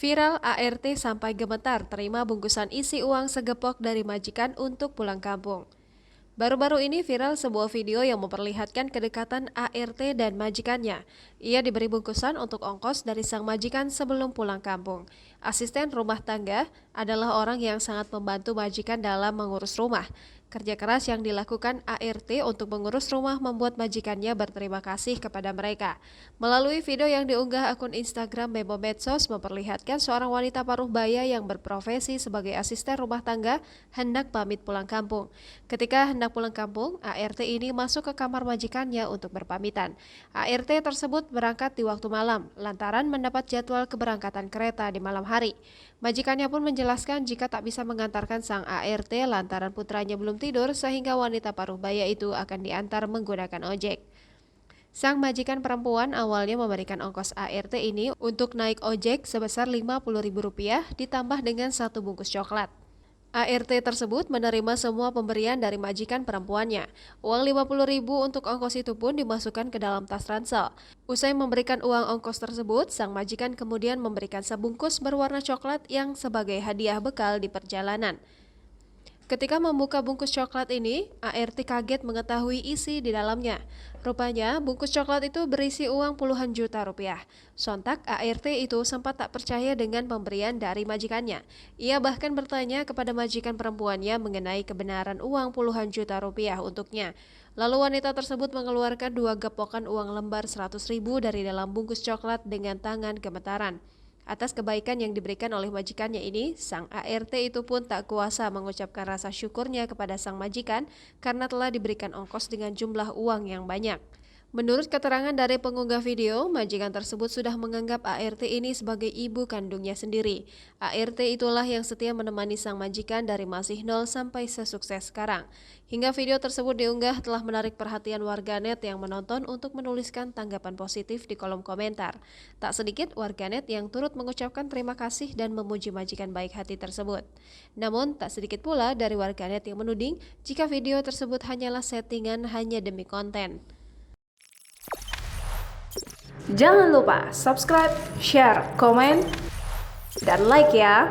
Viral ART sampai gemetar terima bungkusan isi uang segepok dari majikan untuk pulang kampung. Baru-baru ini viral sebuah video yang memperlihatkan kedekatan ART dan majikannya. Ia diberi bungkusan untuk ongkos dari sang majikan sebelum pulang kampung. Asisten rumah tangga adalah orang yang sangat membantu majikan dalam mengurus rumah. Kerja keras yang dilakukan ART untuk mengurus rumah membuat majikannya berterima kasih kepada mereka. Melalui video yang diunggah akun Instagram Memo Medsos memperlihatkan seorang wanita paruh baya yang berprofesi sebagai asisten rumah tangga hendak pamit pulang kampung. Ketika hendak pulang kampung, ART ini masuk ke kamar majikannya untuk berpamitan. ART tersebut berangkat di waktu malam lantaran mendapat jadwal keberangkatan kereta di malam hari. Majikannya pun menjelaskan jika tak bisa mengantarkan sang ART lantaran putranya belum tidur sehingga wanita paruh baya itu akan diantar menggunakan ojek. Sang majikan perempuan awalnya memberikan ongkos ART ini untuk naik ojek sebesar Rp50.000 ditambah dengan 1 bungkus coklat. ART tersebut menerima semua pemberian dari majikan perempuannya. Uang Rp50.000 untuk ongkos itu pun dimasukkan ke dalam tas ransel. Usai memberikan uang ongkos tersebut, sang majikan kemudian memberikan sebungkus berwarna coklat yang sebagai hadiah bekal di perjalanan. Ketika membuka bungkus coklat ini, ART kaget mengetahui isi di dalamnya. Rupanya, bungkus coklat itu berisi uang puluhan juta rupiah. Sontak, ART itu sempat tak percaya dengan pemberian dari majikannya. Ia bahkan bertanya kepada majikan perempuannya mengenai kebenaran uang puluhan juta rupiah untuknya. Lalu wanita tersebut mengeluarkan 2 gepokan uang lembar 100.000 dari dalam bungkus coklat dengan tangan gemetaran. Atas kebaikan yang diberikan oleh majikannya ini, sang ART itu pun tak kuasa mengucapkan rasa syukurnya kepada sang majikan karena telah diberikan ongkos dengan jumlah uang yang banyak. Menurut keterangan dari pengunggah video, majikan tersebut sudah menganggap ART ini sebagai ibu kandungnya sendiri. ART itulah yang setia menemani sang majikan dari masih nol sampai sesukses sekarang. Hingga video tersebut diunggah telah menarik perhatian warganet yang menonton untuk menuliskan tanggapan positif di kolom komentar. Tak sedikit warganet yang turut mengucapkan terima kasih dan memuji majikan baik hati tersebut. Namun, tak sedikit pula dari warganet yang menuding jika video tersebut hanyalah settingan hanya demi konten. Jangan lupa subscribe, share, komen, dan like ya.